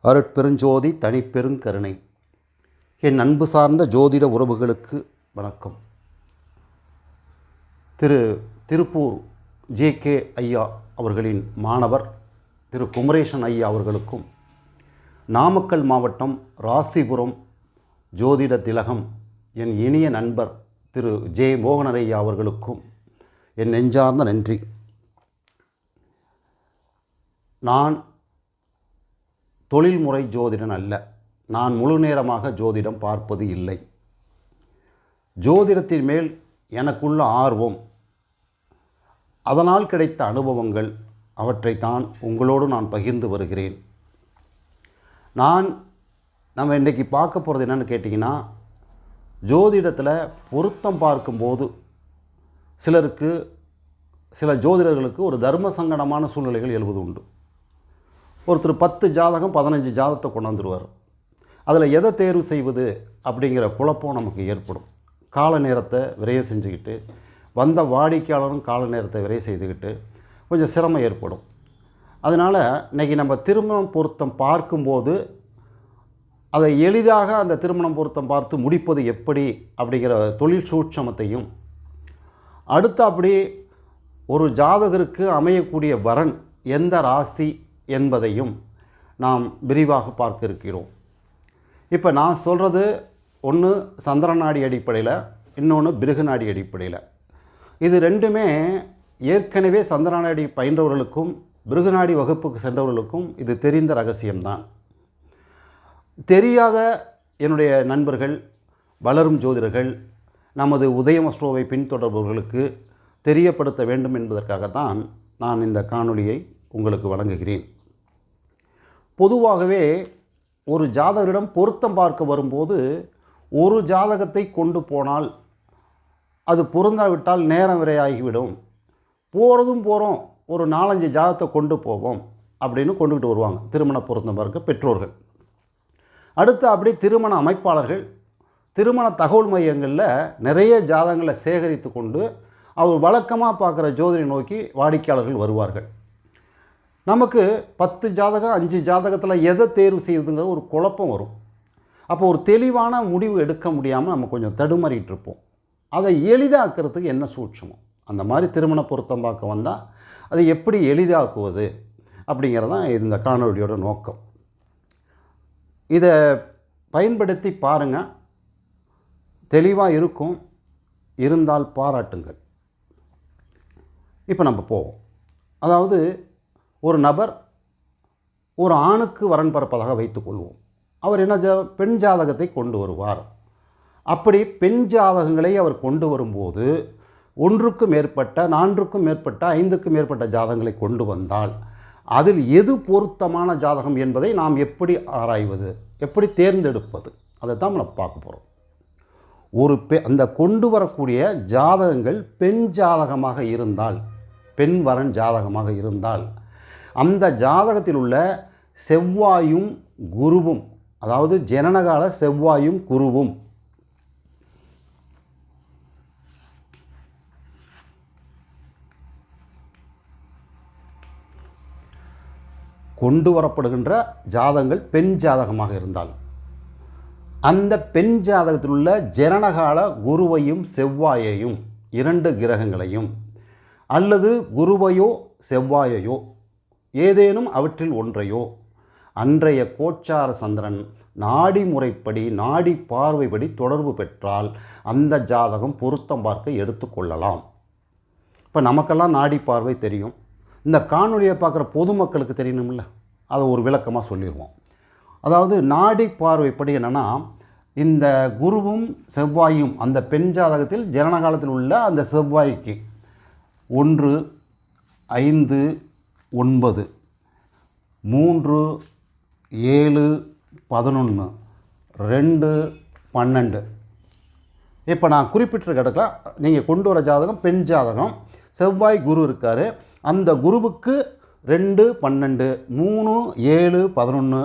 அருட்பெருஞ்சோதி தனிப்பெருங்கருணை. என் அன்பு சார்ந்த ஜோதிட உறவுகளுக்கு வணக்கம். திருப்பூர் ஜே.கே. ஐயா அவர்களின் மாணவர் திரு குமரேசன் ஐயா அவர்களுக்கும், நாமக்கல் மாவட்டம் ராசிபுரம் ஜோதிட திலகம் என் இனிய நண்பர் திரு ஜே. மோகனர் ஐயா அவர்களுக்கும் என் நெஞ்சார்ந்த நன்றி. நான் தொழில்முறை ஜோதிடன் அல்ல. நான் முழு நேரமாக ஜோதிடம் பார்ப்பது இல்லை. ஜோதிடத்தின் மேல் எனக்குள்ள ஆர்வம், அதனால் கிடைத்த அனுபவங்கள், அவற்றைத்தான் உங்களோடு நான் பகிர்ந்து வருகிறேன். நம்ம இன்றைக்கி பார்க்க போகிறது என்னென்னு கேட்டிங்கன்னா, ஜோதிடத்தில் பொருத்தம் பார்க்கும்போது சில ஜோதிடர்களுக்கு ஒரு தர்ம சங்கடமான சூழ்நிலைகள் எழுவது உண்டு. ஒருத்தர் 10 ஜாதகம் 15 ஜாதகத்தை கொண்டு வந்துடுவார். அதில் எதை தேர்வு செய்வது அப்படிங்கிற குழப்பம் நமக்கு ஏற்படும். கால நேரத்தை விரைய செஞ்சுக்கிட்டு, வந்த வாடிக்கையாளரும் கால நேரத்தை விரைய செய்துக்கிட்டு கொஞ்சம் சிரமம் ஏற்படும். அதனால் இன்றைக்கி நம்ம திருமணம் பொருத்தம் பார்க்கும்போது அதை எளிதாக அந்த திருமணம் பொருத்தம் பார்த்து முடிப்பது எப்படி அப்படிங்கிற தொழில் சூட்சமத்தையும், அடுத்து அப்படி ஒரு ஜாதகருக்கு அமையக்கூடிய வரன் எந்த ராசி என்பதையும் நாம் விரிவாக பார்க்க இருக்கிறோம். இப்போ நான் சொல்கிறது ஒன்று சந்திரநாடி அடிப்படையில், இன்னொன்று பிருகுநாடி அடிப்படையில். இது ரெண்டுமே ஏற்கனவே சந்திரநாடி பயின்றவர்களுக்கும் பிருகுநாடி வகுப்புக்கு சென்றவர்களுக்கும் இது தெரிந்த ரகசியம்தான். தெரியாத என்னுடைய நண்பர்கள், வளரும் ஜோதிடர்கள், நமது உதயம் அஸ்ட்ரோவை பின்தொடர்பவர்களுக்கு தெரியப்படுத்த வேண்டும் என்பதற்காகத்தான் நான் இந்த காணொளியை உங்களுக்கு வழங்குகிறேன். பொதுவாகவே ஒரு ஜாதகரிடம் பொருத்தம் பார்க்க வரும்போது ஒரு ஜாதகத்தை கொண்டு போனால் அது பொருந்தாவிட்டால் நேரம் விரையாகிவிடும். போகிறோம், ஒரு 4-5 ஜாதகத்தை கொண்டு போவோம் அப்படின்னு கொண்டுக்கிட்டு வருவாங்க திருமண பொருத்தம் பார்க்க பெற்றோர்கள். அடுத்து அப்படி திருமண அமைப்பாளர்கள் திருமண தகவல் மையங்களில் நிறைய ஜாதகங்களை சேகரித்து கொண்டு அவர் வழக்கமாக பார்க்குற ஜோதிடரை நோக்கி வாடிக்கையாளர்கள் வருவார்கள். நமக்கு 10 ஜாதகம் 5 ஜாதகத்தில் எதை தேர்வு செய்யுதுங்கிற ஒரு குழப்பம் வரும். அப்போ ஒரு தெளிவான முடிவு எடுக்க முடியாமல் நம்ம கொஞ்சம் தடுமாறிட்டு இருப்போம். அதை எளிதாக்குறதுக்கு என்ன சூட்சமோ, அந்த மாதிரி திருமண பொருத்தம் பார்க்க வந்தால் அதை எப்படி எளிதாக்குவது அப்படிங்கிறதான் இந்த காணொலியோட நோக்கம். இதை பயன்படுத்தி பாருங்கள், தெளிவாக இருக்கும். இருந்தால் பாராட்டுங்கள். இப்போ நம்ம போவோம். அதாவது ஒரு நபர் ஒரு ஆணுக்கு வரன் பார்ப்பதாக வைத்துக்கொள்வோம். அவர் என்ன பெண் ஜாதகத்தை கொண்டு வருவார். அப்படி பெண் ஜாதகங்களை அவர் கொண்டு வரும்போது 1க்கும் மேற்பட்ட 4க்கும் மேற்பட்ட 5க்கும் மேற்பட்ட ஜாதகங்களை கொண்டு வந்தால் அதில் எது பொருத்தமான ஜாதகம் என்பதை நாம் எப்படி ஆராய்வது, எப்படி தேர்ந்தெடுப்பது, அதை தான் நம்ம பார்க்க போகிறோம். அந்த கொண்டு வரக்கூடிய ஜாதகங்கள் பெண் ஜாதகமாக இருந்தால், பெண் வரன் ஜாதகமாக இருந்தால், அந்த ஜாதகத்தில் உள்ள செவ்வாயும் குருவும், அதாவது ஜனனகால செவ்வாயும் குருவும் கொண்டு வரப்படுகின்ற ஜாதகங்கள் பெண் ஜாதகமாக இருந்தால், அந்த பெண் ஜாதகத்தில் உள்ள ஜனனகால குருவையும் செவ்வாயையும், 2 கிரகங்களையும், அல்லது குருவையோ செவ்வாயையோ ஏதேனும் அவற்றில் ஒன்றையோ அன்றைய கோச்சார சந்திரன் நாடி முறைப்படி, நாடி பார்வைப்படி தொடர்பு பெற்றால் அந்த ஜாதகம் பொருத்தம் பார்க்க எடுத்துக்கொள்ளலாம். இப்போ நமக்கெல்லாம் நாடி பார்வை தெரியும். இந்த காணொலியை பார்க்குற பொதுமக்களுக்கு தெரியணும்ல, அதை ஒரு விளக்கமாக சொல்லிடுவோம். அதாவது நாடி பார்வைப்படி என்னென்னா, இந்த குருவும் செவ்வாயும் அந்த பெண் ஜாதகத்தில் ஜனனகாலத்தில் உள்ள அந்த செவ்வாய்க்கு 1, 5, 9, 3, 7, 11, 2, 12. இப்போ நான் குறிப்பிட்டிருக்க இடத்துல நீங்கள் கொண்டு வர ஜாதகம் பெண் ஜாதகம், செவ்வாய் குரு இருக்கார். அந்த குருவுக்கு 2, 12, 3, 7, 11,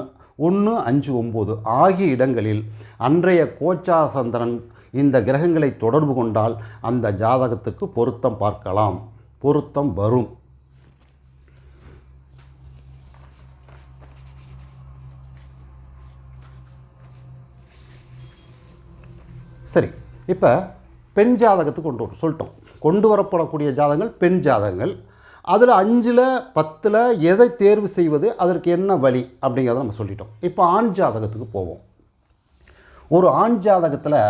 1, 5, 9 ஆகிய இடங்களில் அன்றைய கோச்சார சந்திரன் இந்த கிரகங்களை தொடர்பு கொண்டால் அந்த ஜாதகத்துக்கு பொருத்தம் பார்க்கலாம், பொருத்தம் வரும். சரி, இப்போ பெண் ஜாதகத்துக்கு சொல்லிட்டோம். கொண்டு வரப்படக்கூடிய ஜாதகங்கள் பெண் ஜாதகங்கள். அதில் 5ல் 10ல் எதை தேர்வு செய்வது, அதற்கு என்ன வழி அப்படிங்கிறத நம்ம சொல்லிட்டோம். இப்போ ஆண் ஜாதகத்துக்கு போவோம். ஒரு ஆண் ஜாதகத்தில்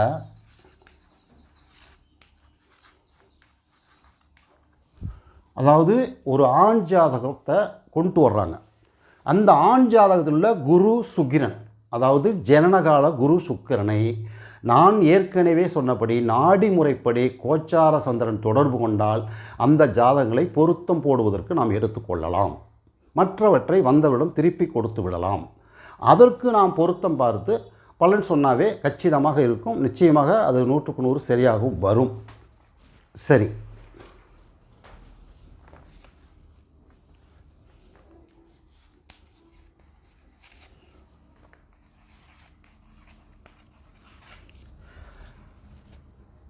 அதாவது ஒரு ஆண் ஜாதகத்தை கொண்டு வர்றாங்க. அந்த ஆண் ஜாதகத்தில் உள்ள குரு சுக்கிரன், அதாவது ஜனனகால குரு சுக்கிரனை நான் ஏற்கனவே சொன்னபடி நாடி முறைப்படி கோச்சார சந்திரன் தொடர்பு கொண்டால் அந்த ஜாதகங்களை பொருத்தம் போடுவதற்கு நாம் எடுத்துக்கொள்ளலாம். மற்றவற்றை வந்தவிடம் திருப்பி கொடுத்து விடலாம். அதற்கு நாம் பொருத்தம் பார்த்து பலன் சொன்னாவே கச்சிதமாக இருக்கும். நிச்சயமாக அது 100க்கு 100 சரியாகவும் வரும். சரி,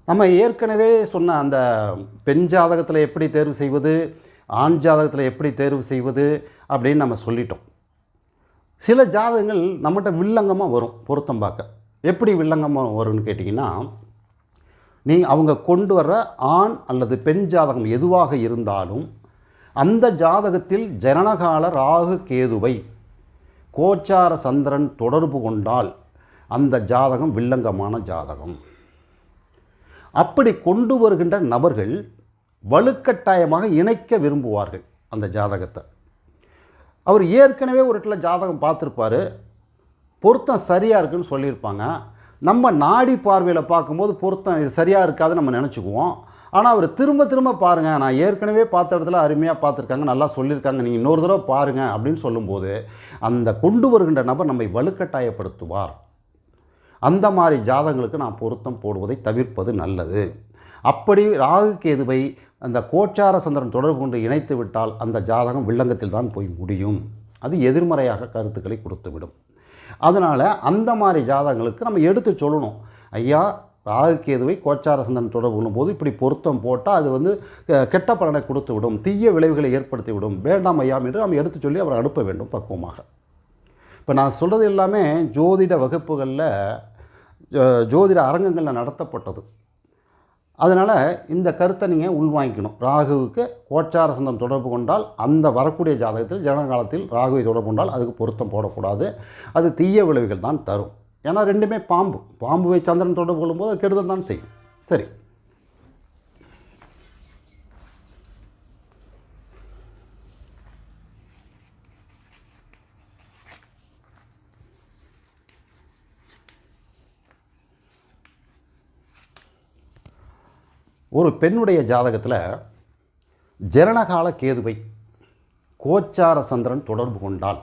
நம்ம ஏற்கனவே சொன்ன அந்த பெண் ஜாதகத்தில் எப்படி தேர்வு செய்வது, ஆண் ஜாதகத்தில் எப்படி தேர்வு செய்வது அப்படின்னு நம்ம சொல்லிட்டோம். சில ஜாதகங்கள் நம்மகிட்ட வில்லங்கமாக வரும் பொருத்தம் பார்க்க. எப்படி வில்லங்கமாக வரும்னு கேட்டிங்கன்னா, அவங்க கொண்டு வர்ற ஆண் அல்லது பெண் ஜாதகம் எதுவாக இருந்தாலும் அந்த ஜாதகத்தில் ஜனனகால ராகு கேதுவை கோச்சார சந்திரன் தொடர்பு கொண்டால் அந்த ஜாதகம் வில்லங்கமான ஜாதகம். அப்படி கொண்டு வருகின்ற நபர்கள் வலுக்கட்டாயமாக இணைக்க விரும்புவார்கள் அந்த ஜாதகத்தை. அவர் ஏற்கனவே ஒரு இடத்துல ஜாதகம் பார்த்துருப்பார், பொருத்தம் சரியாக இருக்குதுன்னு சொல்லியிருப்பாங்க. நம்ம நாடி பார்வையில் பார்க்கும்போது பொருத்தம் இது சரியாக இருக்காதுன்னு நம்ம நினச்சிக்குவோம். ஆனால் அவர் திரும்ப திரும்ப பாருங்கள், நான் ஏற்கனவே பார்த்த இடத்துல அருமையாக பார்த்துருக்காங்க, நல்லா சொல்லியிருக்காங்க, நீங்கள் இன்னொரு தடவை பாருங்கள் அப்படின்னு சொல்லும்போது அந்த கொண்டு வருகின்ற நபர் நம்மை வலுக்கட்டாயப்படுத்துவார். அந்த மாதிரி ஜாதகங்களுக்கு நான் பொருத்தம் போடுவதை தவிர்ப்பது நல்லது. அப்படி ராகு கேதுவை அந்த கோச்சார சந்திரன் தொடர்பு கொண்டு இணைத்து விட்டால் அந்த ஜாதகம் வில்லங்கத்தில் தான் போய் முடியும். அது எதிர்மறையாக கருத்துக்களை கொடுத்துவிடும். அதனால் அந்த மாதிரி ஜாதகங்களுக்கு நம்ம எடுத்து சொல்லணும், ஐயா ராகு கேதுவை கோச்சார சந்திரன் தொடர்பு கொள்ளும்போது இப்படி பொருத்தம் போட்டால் அது கெட்ட பலனை கொடுத்து விடும், தீய விளைவுகளை ஏற்படுத்தி விடும், வேண்டாம் ஐயா என்று நம்ம எடுத்து சொல்லி அவரை அனுப்ப வேண்டும் பக்குவமாக. இப்போ நான் சொல்கிறது எல்லாமே ஜோதிட வகுப்புகளில் ஜோதிட அரங்கங்களில் நடத்தப்பட்டது. அதனால் இந்த கருத்தை நீங்கள் உள்வாங்கிக்கணும். ராகுவுக்கு கோச்சார சந்திரன் தொடர்பு கொண்டால் அந்த வரக்கூடிய ஜாதகத்தில் ஜனகாலத்தில் ராகுவை தொடர்பு கொண்டால் அதுக்கு பொருத்தம் போடக்கூடாது. அது தீய விளைவுகள் தான் தரும். ஏன்னா ரெண்டுமே பாம்புவை சந்திரன் தொடர்பு கொள்ளும்போது அது கெடுதல் தான் செய்யும். சரி, ஒரு பெண்ணுடைய ஜாதகத்தில் ஜனனகால கேதுவை கோச்சார சந்திரன் தொடர்பு கொண்டால்,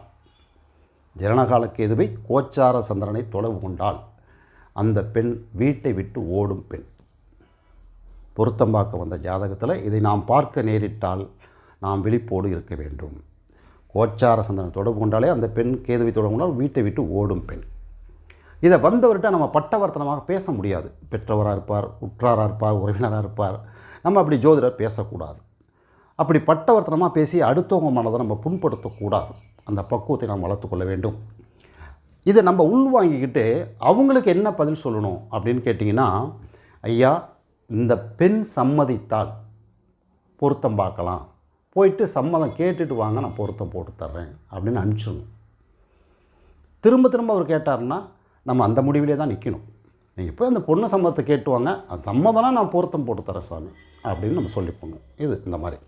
ஜனனகால கேதுவை கோச்சார சந்திரனை தொடர்பு கொண்டால் அந்த பெண் வீட்டை விட்டு ஓடும் பெண். பொருத்தம் பார்க்க வந்த ஜாதகத்தில் இதை நாம் பார்க்க நேரிட்டால் நாம் விழிப்போடு இருக்க வேண்டும். கோச்சார சந்திரன் தொடர்பு கொண்டாலே அந்த பெண் கேதுவை தொடர்பு கொண்டால் வீட்டை விட்டு ஓடும் பெண். இதை வந்தவர்கிட்ட நம்ம பட்டவர்த்தனமாக பேச முடியாது. பெற்றவராக இருப்பார், உற்றாராக இருப்பார், உறவினராக இருப்பார். நம்ம அப்படி ஜோதிடர் பேசக்கூடாது. அப்படி பட்டவர்த்தனமாக பேசி அடுத்தவங்க மனதை நம்ம புண்படுத்தக்கூடாது. அந்த பக்குவத்தை நாம் வளர்த்துக்கொள்ள வேண்டும். இதை நம்ம உள்வாங்கிக்கிட்டு அவங்களுக்கு என்ன பதில் சொல்லணும் அப்படின்னு கேட்டிங்கன்னா, ஐயா இந்த பெண் சம்மதித்தால் பொருத்தம் பார்க்கலாம், போயிட்டு சம்மதம் கேட்டுட்டு வாங்க, நான் பொருத்தம் போட்டு தர்றேன் அப்படின்னு அனுப்பிச்சிடணும். திரும்ப திரும்ப அவர் கேட்டார்னா நம்ம அந்த முடிவிலே தான் நிற்கணும். நீங்கள் இப்போ அந்த பொண்ணு சம்மதத்தை கேட்டுவாங்க, அது சம்மதம்னா நான் பொருத்தம் போட்டு தரேன் சாமி அப்படின்னு நம்ம சொல்லி போகணும். இது இந்த மாதிரி.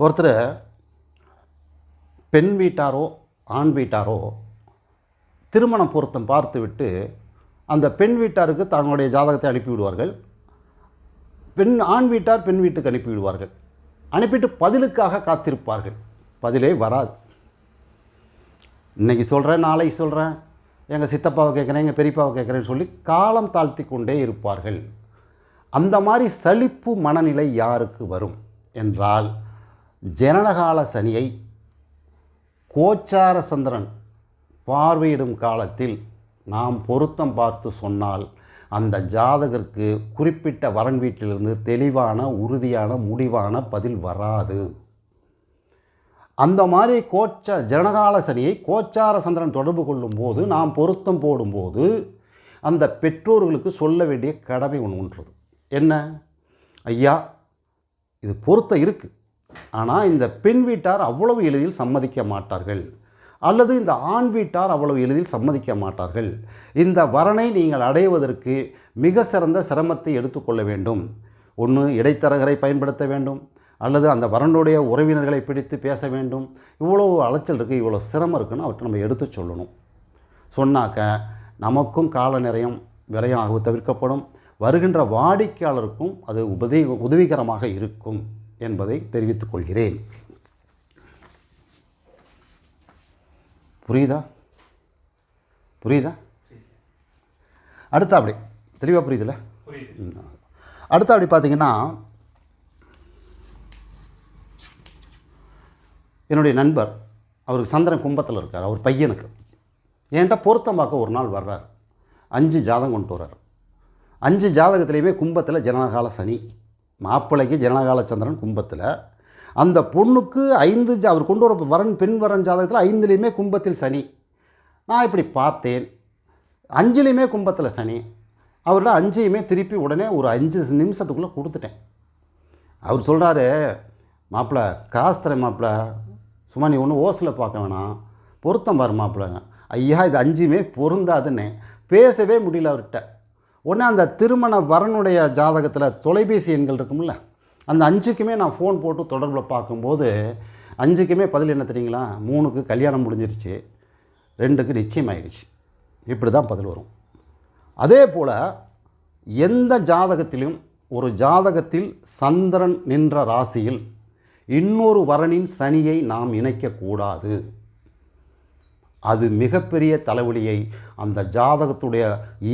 ஒருத்தர் பெண் வீட்டாரோ ஆண் வீட்டாரோ திருமண பொருத்தம் பார்த்து விட்டு அந்த பெண் வீட்டாருக்கு தங்களுடைய ஜாதகத்தை அனுப்பிவிடுவார்கள். ஆண் வீட்டார் பெண் வீட்டுக்கு அனுப்பிவிடுவார்கள். அனுப்பிட்டு பதிலுக்காக காத்திருப்பார்கள். பதிலே வராது. இன்றைக்கி சொல்கிறேன், நாளைக்கு சொல்கிறேன், எங்கள் சித்தப்பாவை கேட்குறேன், எங்கள் பெரியப்பாவை கேட்குறேன்னு சொல்லி காலம் தாழ்த்தி கொண்டே இருப்பார்கள். அந்த மாதிரி சலிப்பு மனநிலை யாருக்கு வரும் என்றால், ஜனனகால சனியை கோச்சார சந்திரன் பார்வையிடும் காலத்தில் நாம் பொருத்தம் பார்த்து சொன்னால் அந்த ஜாதகருக்கு குறிப்பிட்ட வரன் வீட்டிலிருந்து தெளிவான உறுதியான முடிவான பதில் வராது. அந்த மாதிரி ஜனகால சனியை கோச்சார சந்திரன் தொடர்பு கொள்ளும்போது நாம் பொருத்தம் போடும்போது அந்த பெற்றோர்களுக்கு சொல்ல வேண்டிய கடமை ஒன்றுன்றது என்ன, ஐயா இது பொருத்தம் இருக்குது, ஆனால் இந்த பெண் வீட்டார் அவ்வளவு எளிதில் சம்மதிக்க மாட்டார்கள், அல்லது இந்த ஆண் வீட்டார் அவ்வளவு எளிதில் சம்மதிக்க மாட்டார்கள். இந்த வரனை நீங்கள் அடைவதற்கு மிக சிறந்த சிரமத்தை எடுத்துக்கொள்ள வேண்டும். ஒன்று இடைத்தரகரை பயன்படுத்த வேண்டும், அல்லது அந்த வரனுடைய உறவினர்களை பிடித்து பேச வேண்டும். இவ்வளோ அலைச்சல் இருக்குது, இவ்வளோ சிரமம் இருக்குன்னு அவற்றை நம்ம எடுத்து சொல்லணும். சொன்னாக்க நமக்கும் கால நிறையம் விரயம் தவிர்க்கப்படும், வருகின்ற வாடிக்கையாளருக்கும் அது உதவிகரமாக இருக்கும் என்பதை தெரிவித்துக் கொள்கிறேன். புரியுதா? அடுத்த அப்படி தெளிவாக புரியுதுல்ல? அடுத்த அப்படி பார்த்தீங்கன்னா, என்னுடைய நண்பர் அவருக்கு சந்திரன் கும்பத்தில் இருக்கார். அவர் பையனுக்கு என்கிட்ட பொருத்தம் பார்க்க ஒரு நாள் வர்றார். 5 ஜாதகம் கொண்டு வர்றார். 5 ஜாதகத்துலேயுமே கும்பத்தில் ஜனனகால சனி, மாப்பிள்ளைக்கு ஜனனகால சந்திரன் கும்பத்தில், அந்த பொண்ணுக்கு 5 அவர் கொண்டு வர வரன் பெண் வரன் ஜாதகத்தில் 5லேயுமே கும்பத்தில் சனி. நான் இப்படி பார்த்தேன், 5லேயுமே கும்பத்தில் சனி. அவர்கிட்ட 5யுமே திருப்பி உடனே ஒரு 5 நிமிஷத்துக்குள்ளே கொடுத்துட்டேன். அவர் சொல்கிறாரு, மாப்பிள்ளை காசு தரேன் மாப்பிள்ளை, சும்மா நீ ஒன்றும் ஓசில் பார்க்க வேணாம், பொருத்தம் பாரு மாப்பிள்ளைங்க. ஐயா இது 5யுமே பொருந்தாதுன்னு பேசவே முடியல அவர்கிட்ட. உடனே அந்த திருமண வரனுடைய ஜாதகத்தில் தொலைபேசி எண்கள் இருக்கும்ல, அந்த 5க்குமே நான் ஃபோன் போட்டு தொடர்பில் பார்க்கும்போது 5க்குமே பதில் என்ன தெரியுங்களா, 3க்கு கல்யாணம் முடிஞ்சிருச்சு, 2க்கு நிச்சயம் ஆகிடுச்சு. இப்படி தான் பதில் வரும். அதே போல் எந்த ஜாதகத்திலும் ஒரு ஜாதகத்தில் சந்திரன் நின்ற ராசியில் இன்னொரு வரனின் சனியை நாம் இணைக்கக்கூடாது. அது மிகப்பெரிய தலைவலியை, அந்த ஜாதகத்துடைய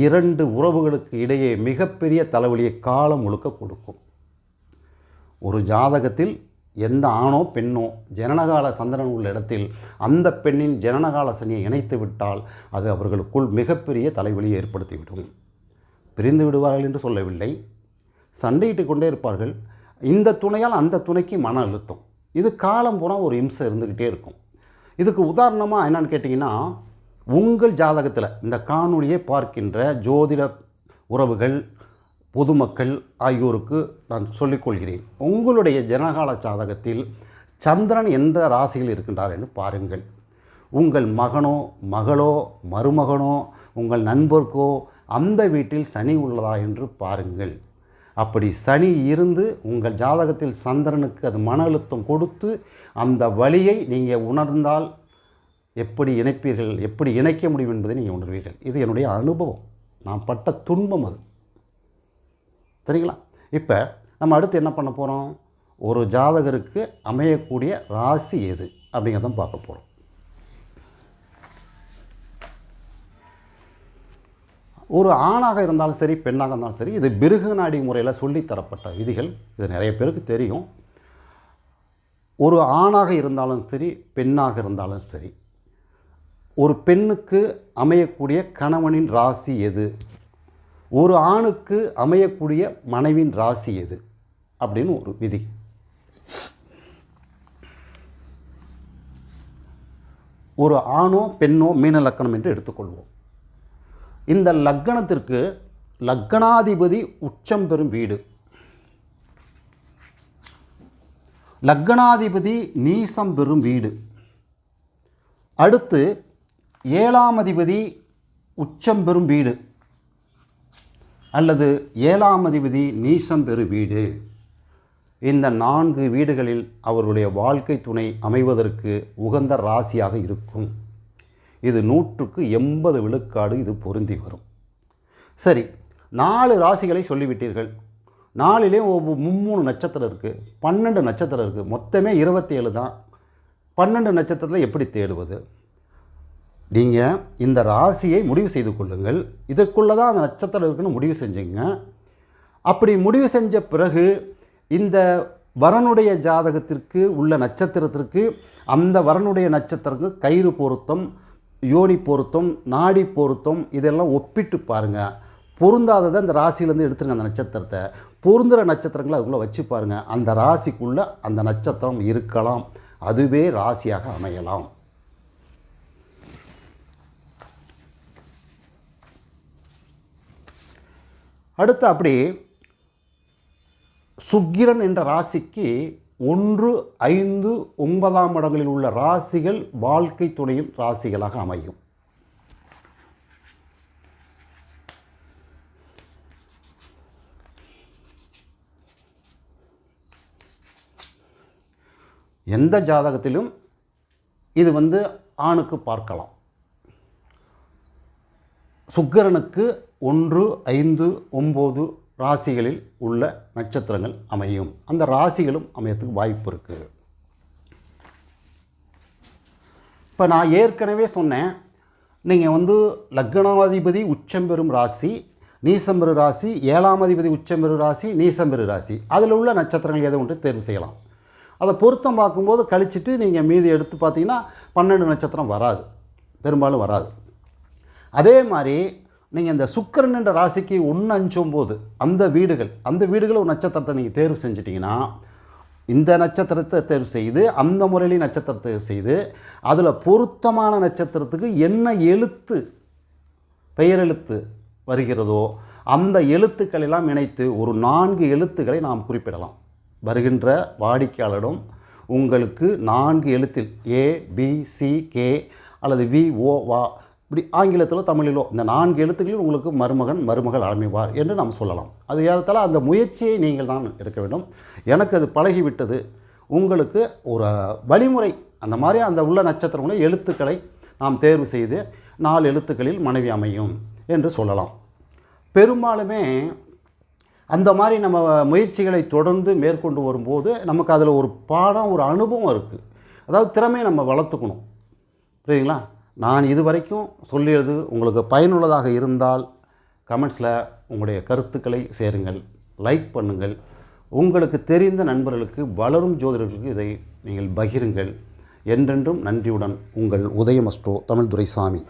2 உறவுகளுக்கு இடையே மிகப்பெரிய தலைவலியை காலம் முழுக்க கொடுக்கும். ஒரு ஜாதகத்தில் எந்த ஆணோ பெண்ணோ ஜனனகால சந்திரன் உள்ள இடத்தில் அந்த பெண்ணின் ஜனனகால சனியை இணைத்து விட்டால் அது அவர்களுக்குள் மிகப்பெரிய தலைவலியை ஏற்படுத்திவிடும். பிரிந்து விடுவார்கள் என்று சொல்லவில்லை, சண்டையிட்டு கொண்டே இருப்பார்கள். இந்த துணையால் அந்த துணைக்கு மன அழுத்தம், இது காலம் பூரா ஒரு இம்சை இருந்துக்கிட்டே இருக்கும். இதுக்கு உதாரணமாக என்னென்னு கேட்டிங்கன்னா, உங்கள் ஜாதகத்தில் இந்த காணொளியை பார்க்கின்ற ஜோதிட உறவுகள் பொதுமக்கள் ஆகியோருக்கு நான் சொல்லிக்கொள்கிறேன், உங்களுடைய ஜனகால ஜாதகத்தில் சந்திரன் எந்த ராசியில் இருக்கின்றார் என்று பாருங்கள். உங்கள் மகனோ மகளோ மருமகனோ உங்கள் நண்பருக்கோ அந்த வீட்டில் சனி உள்ளதா என்று பாருங்கள். அப்படி சனி இருந்து உங்கள் ஜாதகத்தில் சந்திரனுக்கு அது மன அழுத்தம் கொடுத்து அந்த வலியை நீங்கள் உணர்ந்தால் எப்படி இணைப்பீர்கள், எப்படி இணைக்க முடியும் என்பதை நீங்கள் உணர்வீர்கள். இது என்னுடைய அனுபவம், நான் பட்ட துன்பம் அது. சரிங்களா? இப்போ நம்ம அடுத்து என்ன பண்ண போகிறோம், ஒரு ஜாதகருக்கு அமையக்கூடிய ராசி எது அப்படிங்கிறத பார்க்க போகிறோம். ஒரு ஆணாக இருந்தாலும் சரி பெண்ணாக இருந்தாலும் சரி, இது பிருகு நாடி முறையில் சொல்லித்தரப்பட்ட விதிகள். இது நிறைய பேருக்கு தெரியும். ஒரு ஆணாக இருந்தாலும் சரி பெண்ணாக இருந்தாலும் சரி, ஒரு பெண்ணுக்கு அமையக்கூடிய கணவனின் ராசி எது, ஒரு ஆணுக்கு அமையக்கூடிய மனைவின் ராசி எது அப்படின்னு ஒரு விதி. ஒரு ஆணோ பெண்ணோ மீன லக்கணம் என்று எடுத்துக்கொள்வோம். இந்த லக்கணத்திற்கு லக்கணாதிபதி உச்சம் பெறும் வீடு, லக்கணாதிபதி நீசம் பெறும் வீடு, அடுத்து 7ஆம் அதிபதி உச்சம் பெறும் வீடு அல்லது 7ஆம் அதிபதி நீசம் பெறும் வீடு. இந்த 4 வீடுகளில் அவருடைய வாழ்க்கை துணை அமைவதற்கு உகந்த ராசியாக இருக்கும். இது 100க்கு 80 விழுக்காடு இது பொருந்தி வரும். சரி, 4 ராசிகளை சொல்லிவிட்டீர்கள். 4லேயும் 3 நட்சத்திரம் இருக்குது, 12 நட்சத்திரம் இருக்குது, மொத்தமே 27 தான். 12 நட்சத்திரத்தில் எப்படி தேடுவது? நீங்கள் இந்த ராசியை முடிவு செய்து கொள்ளுங்கள். இதற்குள்ளே தான் அந்த நட்சத்திரம் இருக்குன்னு முடிவு செஞ்சுங்க. அப்படி முடிவு செஞ்ச பிறகு இந்த வரனுடைய ஜாதகத்திற்கு உள்ள நட்சத்திரத்திற்கு அந்த வரனுடைய நட்சத்திரத்துக்கு கயிறு பொருத்தம், யோனி பொருத்தம், நாடி பொருத்தம் இதெல்லாம் ஒப்பிட்டு பாருங்கள். பொருந்தாததை அந்த ராசியிலேருந்து எடுத்துருங்க. அந்த நட்சத்திரத்தை பொருந்துகிற நட்சத்திரங்களை அதுக்குள்ளே வச்சு பாருங்கள். அந்த ராசிக்குள்ளே அந்த நட்சத்திரம் இருக்கலாம், அதுவே ராசியாக அமையலாம். அடுத்து அப்படி சுக்கிரன் என்ற ராசிக்கு 1, 5, 9ஆம் இடங்களில் உள்ள ராசிகள் வாழ்க்கை துணையின் ராசிகளாக அமையும். எந்த ஜாதகத்திலும் இது ஆணுக்கு பார்க்கலாம். சுக்கிரனுக்கு 1, 5, 9 ராசிகளில் உள்ள நட்சத்திரங்கள் அமையும். அந்த ராசிகளும் அமையத்துக்கு வாய்ப்பு இருக்குது. இப்போ நான் ஏற்கனவே சொன்னேன், நீங்கள் லக்னாதிபதி உச்சம் பெறும் ராசி, நீசம் பெறும் ராசி, 7ஆம் அதிபதி உச்சம் பெறும் ராசி, நீசம் பெறும் ராசி, அதில் உள்ள நட்சத்திரங்கள் எதை ஒன்று தேர்வு செய்யலாம். அதை பொருத்தம் பார்க்கும்போது கழிச்சிட்டு நீங்கள் மீதி எடுத்து பார்த்தீங்கன்னா 12 நட்சத்திரம் வராது, பெரும்பாலும் வராது. அதே மாதிரி நீங்கள் இந்த சுக்கிரன் என்ற ராசிக்கு 1, 5, 9 அந்த வீடுகள் ஒரு நட்சத்திரத்தை நீங்கள் தேர்வு செஞ்சிட்டிங்கன்னா, இந்த நட்சத்திரத்தை தேர்வு செய்து அந்த முறையிலையும் நட்சத்திரத்தை தேர்வு செய்து அதில் பொருத்தமான நட்சத்திரத்துக்கு என்ன எழுத்து பெயரெழுத்து வருகிறதோ அந்த எழுத்துக்களெல்லாம் இணைத்து ஒரு 4 எழுத்துக்களை நாம் குறிப்பிடலாம். வருகின்ற வாடிக்கையாளரிடம் உங்களுக்கு 4 எழுத்தில் ABCK அல்லது VO இப்படி ஆங்கிலத்திலோ தமிழிலோ இந்த 4 எழுத்துக்களில் உங்களுக்கு மருமகன் மருமகள் அமைவார் என்று நாம் சொல்லலாம். அது ஏறத்தாழ அந்த முயற்சியை நீங்கள் தான் எடுக்க வேண்டும். எனக்கு அது பழகிவிட்டது. உங்களுக்கு ஒரு வழிமுறை அந்த மாதிரி அந்த உள்ள நட்சத்திரங்களை எழுத்துக்களை நாம் தேர்வு செய்து 4 எழுத்துக்களில் மனைவி அமையும் என்று சொல்லலாம். பெரும்பாலுமே அந்த மாதிரி நம்ம முயற்சிகளை தொடர்ந்து மேற்கொண்டு வரும்போது நமக்கு அதில் ஒரு பாடம், ஒரு அனுபவம் இருக்குது. அதாவது திறமையை நம்ம வளர்த்துக்கணும். புரியுதுங்களா? நான் இது வரைக்கும் சொல்லியது உங்களுக்கு பயனுள்ளதாக இருந்தால் கமெண்ட்ஸில் உங்களுடைய கருத்துக்களை சேருங்கள், லைக் பண்ணுங்கள். உங்களுக்கு தெரிந்த நண்பர்களுக்கு, வளரும் ஜோதிடர்களுக்கு இதை நீங்கள் பகிருங்கள். என்றென்றும் நன்றியுடன் உங்கள் உதயம் அஸ்ட்ரோ தமிழ் துரைசாமி.